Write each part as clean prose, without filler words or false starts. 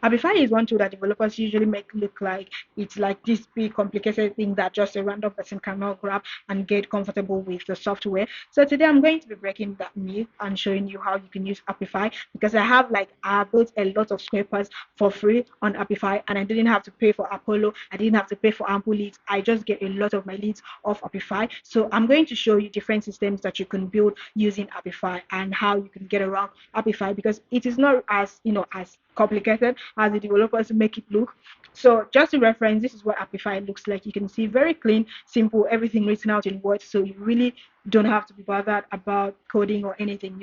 Apify is one tool that developers usually make look like it's like this big complicated thing that just a random person cannot grab and get comfortable with the software. So today I'm going to be breaking that myth and showing you how you can use Apify, because I built a lot of scrapers for free on Apify, and I didn't have to pay for Apollo. I didn't have to pay for Ample leads. I just get a lot of my leads off Apify. So I'm going to show you different systems that you can build using Apify and how you can get around Apify, because it is not as as complicated as the developers make it look. So just to reference, this is what Apify looks like. You can see very clean, simple, everything written out in words. So you really don't have to be bothered about coding or anything.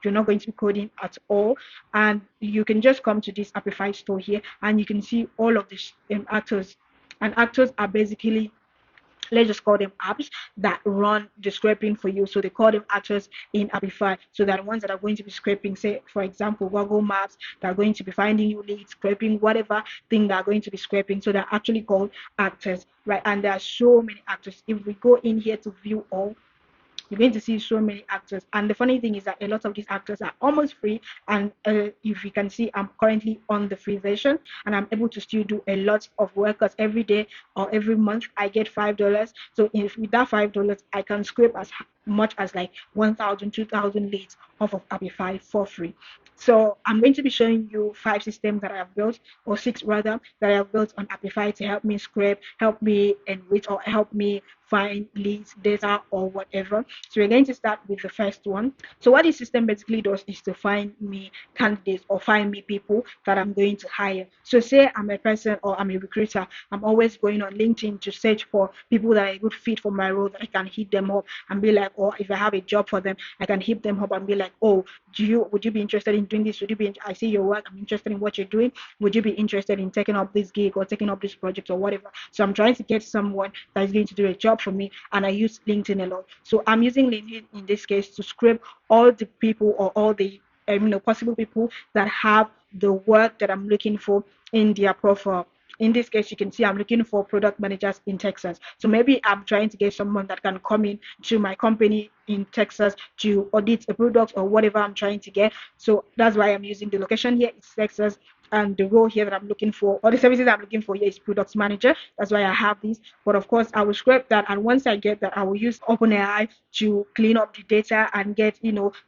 You're not going to be coding at all, and you can just come to this Apify store here, and you can see all of these actors. And actors are basically, let's just call them apps that run the scraping for you. So they call them actors in Apify. So that ones that are going to be scraping, say for example Google Maps, that are going to be finding you leads, scraping whatever thing that are going to be scraping. So they're actually called actors, right? And there are so many actors. If we go in here to view all, you're going to see so many actors. And the funny thing is that a lot of these actors are almost free. And if you can see, I'm currently on the free version, and I'm able to still do a lot of work, because every day or every month I get $5. So if with that $5 I can scrape as much as like 1,000, 2,000 leads off of Apify for free. So I'm going to be showing you 5 systems that I have built, or 6 rather, that I have built on Apify to help me scrape, help me enrich, or help me find leads, data, or whatever. So we're going to start with the first one. So what this system basically does is to find me candidates, or find me people that I'm going to hire. So say I'm a person, or I'm a recruiter, I'm always going on LinkedIn to search for people that are a good fit for my role, that I can hit them up and be like, or if I have a job for them, I can hit them up and be like, oh, would you be interested in doing this? I see your work, I'm interested in what you're doing. Would you be interested in taking up this gig or taking up this project or whatever? So I'm trying to get someone that is going to do a job for me, and I use LinkedIn a lot. So I'm using LinkedIn in this case to scrape all the people, or all the possible people that have the work that I'm looking for in their profile. In this case, you can see I'm looking for product managers in Texas. So maybe I'm trying to get someone that can come in to my company in Texas to audit a product or whatever I'm trying to get. So that's why I'm using the location here. It's Texas. And the role here that I'm looking for, or the services I'm looking for here, is product manager. That's why I have this. But of course, I will scrape that. And once I get that, I will use OpenAI to clean up the data and get,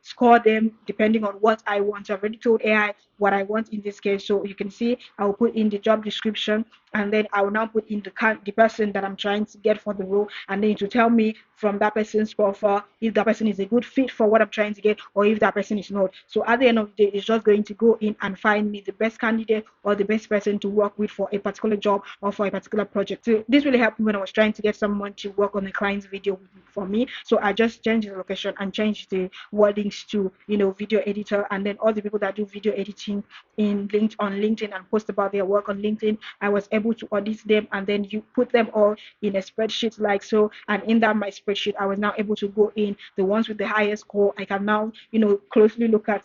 score them depending on what I want. So I've already told AI what I want in this case. So you can see I will put in the job description, and then I will now put in the person that I'm trying to get for the role, and then it will tell me from that person's profile if that person is a good fit for what I'm trying to get, or if that person is not. So at the end of the day, it's just going to go in and find me the best candidate or the best person to work with for a particular job or for a particular project. So this really helped me when I was trying to get someone to work on a client's video for me. So I just changed the location and changed the wordings to video editor, and then all the people that do video editing on LinkedIn and post about their work on LinkedIn, I was able to audit them, and then you put them all in a spreadsheet like so. And in that my spreadsheet, I was now able to go in the ones with the highest score. I can now closely look at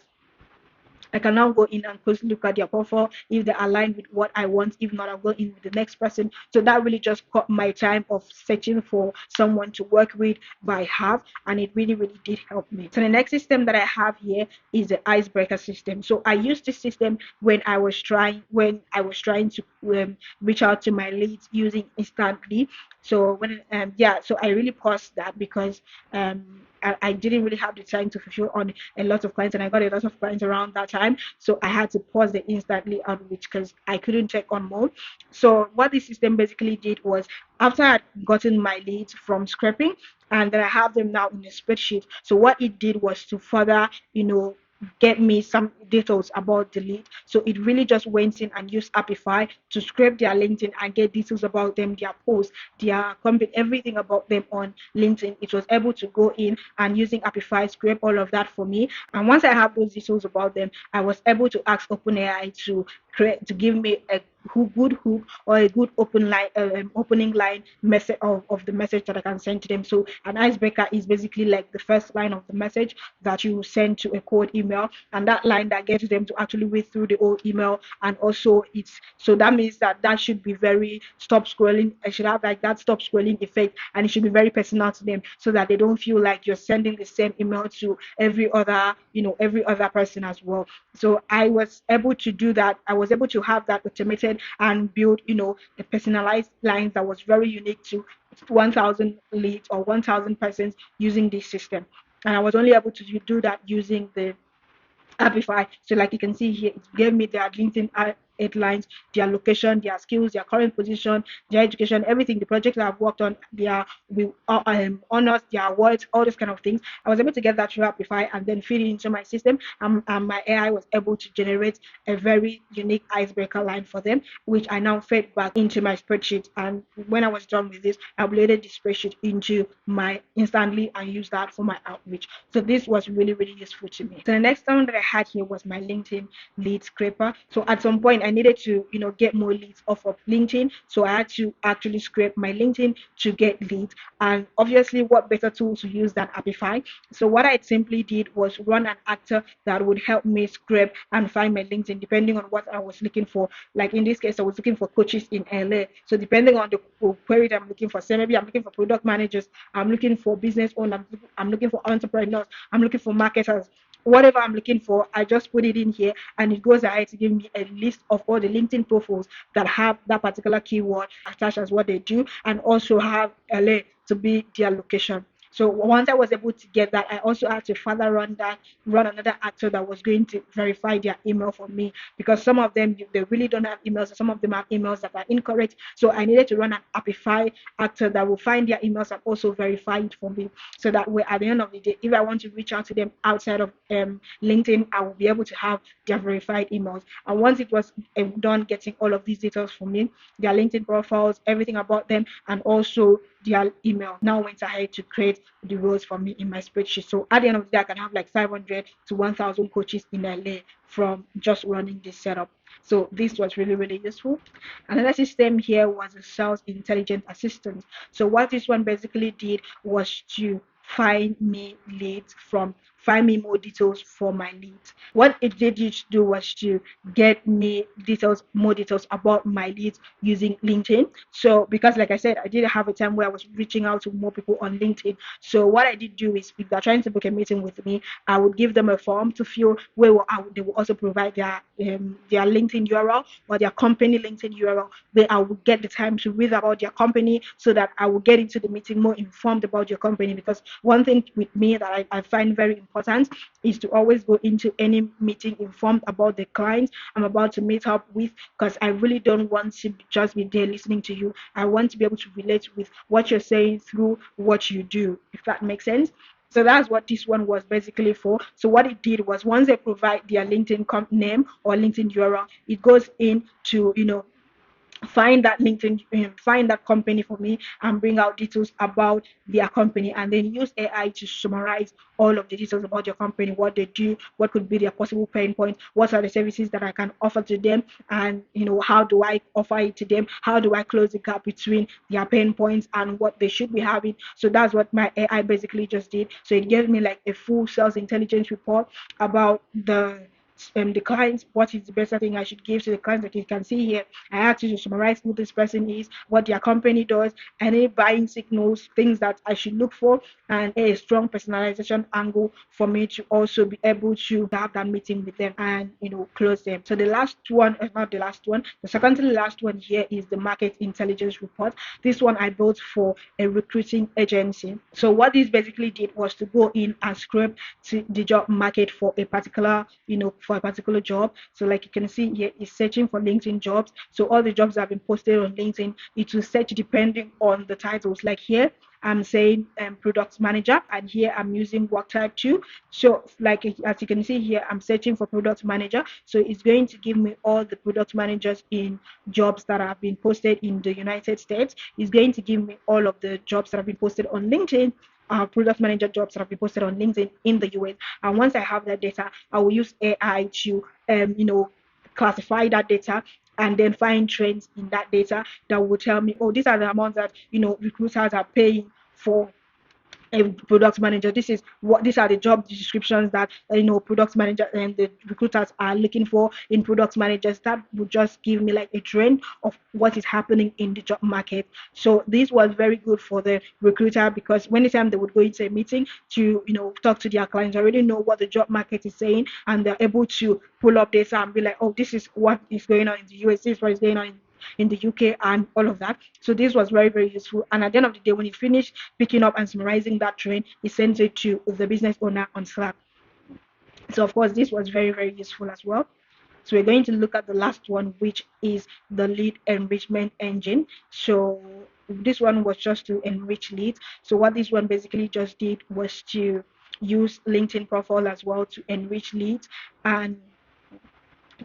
I can now go in and closely look at their profile if they align with what I want. If not, I'll go in with the next person. So that really just cut my time of searching for someone to work with by half, and it really, really did help me. So the next system that I have here is the Icebreaker system. So I used this system when I was trying to reach out to my leads using Instantly. So so I really paused that because I didn't really have the time to fulfill on a lot of clients, and I got a lot of clients around that time. So I had to pause the Instantly outreach because I couldn't take on more. So what this system basically did was, after I'd gotten my leads from scraping, and then I have them now in a spreadsheet. So what it did was to further, get me some details about the lead. So it really just went in and used Apify to scrape their LinkedIn and get details about them, their posts, their company, everything about them on LinkedIn. It was able to go in and using Apify scrape all of that for me. And once I have those details about them, I was able to ask OpenAI to give me a good hook or a good opening line message of the message that I can send to them. So an icebreaker is basically like the first line of the message that you send to a cold email, and that line that gets them to actually read through the whole email. And also that means that should be very stop scrolling. I should have like that stop scrolling effect, and it should be very personal to them, so that they don't feel like you're sending the same email to every other person as well. So I was able to do that. I was able to have that automated and build, a personalized lines that was very unique to 1,000 leads or 1,000 persons using this system. And I was only able to do that using the Apify. So like you can see here, it gave me their LinkedIn headlines, their location, their skills, their current position, their education, everything, the projects that I've worked on, their honors, their awards, all those kind of things. I was able to get that through Apify and then feed it into my system. And my AI was able to generate a very unique icebreaker line for them, which I now fed back into my spreadsheet. And when I was done with this, I uploaded the spreadsheet into my instantly and used that for my outreach. So this was really, really useful to me. So the next one that I had here was my LinkedIn lead scraper. So at some point I needed to, get more leads off of LinkedIn. So I had to actually scrape my LinkedIn to get leads. And obviously, what better tool to use than Apify? So what I simply did was run an actor that would help me scrape and find my LinkedIn depending on what I was looking for. Like in this case, I was looking for coaches in LA. So depending on the query that I'm looking for, say maybe I'm looking for product managers, I'm looking for business owners, I'm looking for entrepreneurs, I'm looking for marketers. Whatever I'm looking for, I just put it in here and it goes ahead to give me a list of all the LinkedIn profiles that have that particular keyword attached as what they do and also have LA to be their location. So once I was able to get that, I also had to further run another actor that was going to verify their email for me because some of them they really don't have emails, some of them have emails that are incorrect. So I needed to run an Apify actor that will find their emails and also verify it for me. So that way, at the end of the day, if I want to reach out to them outside of LinkedIn, I will be able to have their verified emails. And once it was done getting all of these details for me, their LinkedIn profiles, everything about them, and also their email, now went ahead to create the roles for me in my spreadsheet. So at the end of the day, I can have like 500 to 1,000 coaches in LA from just running this setup. So this was really, really useful. Another system here was a sales intelligence assistant. So what this one basically did was to find me more details for my leads. What it did to do was to get me more details about my leads using LinkedIn. So because like I said, I did have a time where I was reaching out to more people on LinkedIn. So what I did do is if they're trying to book a meeting with me, I would give them a form to fill where they will also provide their LinkedIn URL or their company LinkedIn URL. Then I will get the time to read about their company so that I will get into the meeting more informed about your company. Because one thing with me that I find very important is to always go into any meeting informed about the clients I'm about to meet up with, because I really don't want to just be there listening to you. I want to be able to relate with what you're saying through what you do, if that makes sense. So that's what this one was basically for. So what it did was once they provide their LinkedIn name or LinkedIn URL, it goes in to, find that LinkedIn, find that company for me and bring out details about their company and then use AI to summarize all of the details about your company, what they do, what could be their possible pain points, what are the services that I can offer to them, and how do I offer it to them, how do I close the gap between their pain points and what they should be having. So that's what my AI basically just did. So it gave me like a full sales intelligence report about the clients, what is the best thing I should give to the clients. Like you can see here, I asked you to summarize who this person is, what their company does, any buying signals, things that I should look for, and a strong personalization angle for me to also be able to have that meeting with them and close them. So the last one, not the last one, the second to the last one here is the market intelligence report. This one I built for a recruiting agency. So what this basically did was to go in and scrape to the job market for a particular, for a particular job. So like you can see here, it's searching for LinkedIn jobs. So all the jobs that have been posted on LinkedIn, it will search depending on the titles. Like here, I'm saying product manager, and here I'm using work type 2. So like as you can see here, I'm searching for product manager. So it's going to give me all the product managers in jobs that have been posted in the United States. It's going to give me all of the jobs that have been posted on LinkedIn, product manager jobs that have been posted on LinkedIn in the US. And once I have that data, I will use AI to, classify that data and then find trends in that data that will tell me, oh, these are the amounts that recruiters are paying for a product manager. These are the job descriptions that product manager and the recruiters are looking for in product managers. That would just give me like a trend of what is happening in the job market. So this was very good for the recruiter, because anytime they would go into a meeting to talk to their clients, already know what the job market is saying, and they're able to pull up data and be like, oh, this is what is going on in the US, this is what is going on in the UK, and all of that. So this was very, very useful. And at the end of the day, when he finished picking up and summarizing that trend, he sent it to the business owner on Slack. So of course, this was very, very useful as well. So we're going to look at the last one, which is the lead enrichment engine. So this one was just to enrich leads. So what this one basically just did was to use LinkedIn profile as well to enrich leads and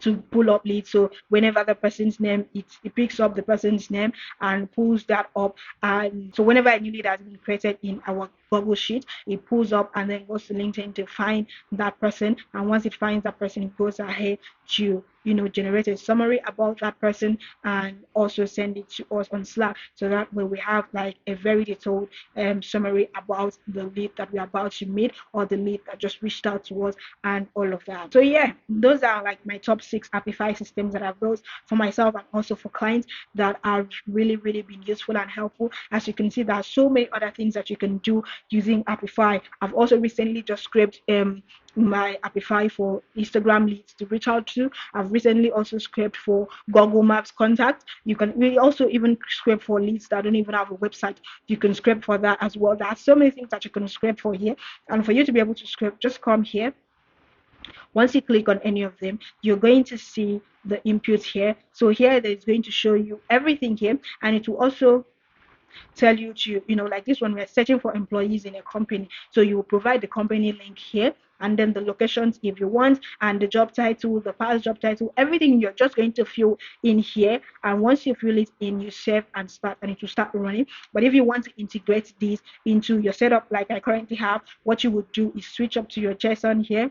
to pull up leads. So whenever the person's name, it picks up the person's name and pulls that up. And so whenever a new lead has been created in our Google Sheet, it pulls up and then goes to LinkedIn to find that person. And once it finds that person, it goes ahead to generate a summary about that person and also send it to us on Slack, so that way we have like a very detailed summary about the lead that we're about to meet, or the lead that just reached out to us, and all of that. So yeah, those are like my top 6 Apify systems that I've built for myself and also for clients that have really, really been useful and helpful. As you can see, there are so many other things that you can do using Apify. I've also recently just scraped my Apify for Instagram leads to reach out to. I've recently also scraped for Google Maps contact. You can really also even scrape for leads that don't even have a website. You can scrape for that as well. There are so many things that you can scrape for here. And for you to be able to scrape, just come here. Once you click on any of them, you're going to see the inputs here. So here it is going to show you everything here, and it will also tell you to, like this one, we're searching for employees in a company. So you will provide the company link here, and then the locations if you want, and the job title, the past job title, everything you're just going to fill in here. And once you fill it in, you save and start, and it will start running. But if you want to integrate this into your setup like I currently have, what you would do is switch up to your JSON here.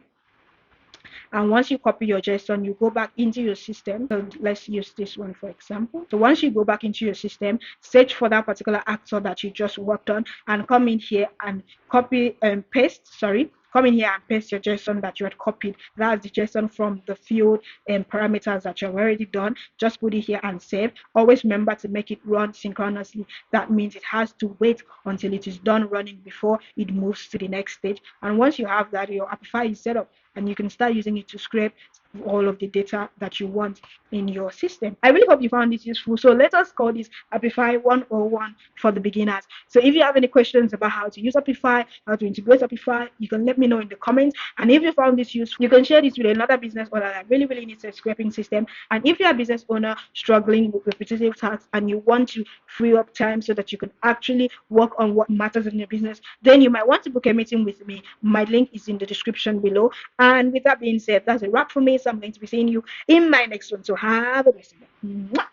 And once you copy your JSON, you go back into your system. So let's use this one for example. So once you go back into your system, search for that particular actor that you just worked on, and come in here and copy and paste. Come in here and paste your JSON that you had copied. That's the JSON from the field and parameters that you've already done. Just put it here and save. Always remember to make it run synchronously. That means it has to wait until it is done running before it moves to the next stage. And once you have that, your Apify is set up, and you can start using it to scrape all of the data that you want in your system. I really hope you found this useful. So let us call this Apify 101 for the beginners. So if you have any questions about how to use Apify, how to integrate Apify, you can let me know in the comments. And if you found this useful, you can share this with another business owner that really, really needs a scraping system. And if you're a business owner struggling with repetitive tasks and you want to free up time so that you can actually work on what matters in your business, then you might want to book a meeting with me. My link is in the description below. And with that being said, that's a wrap for me. So I'm going to be seeing you in my next one. So have a blessed day.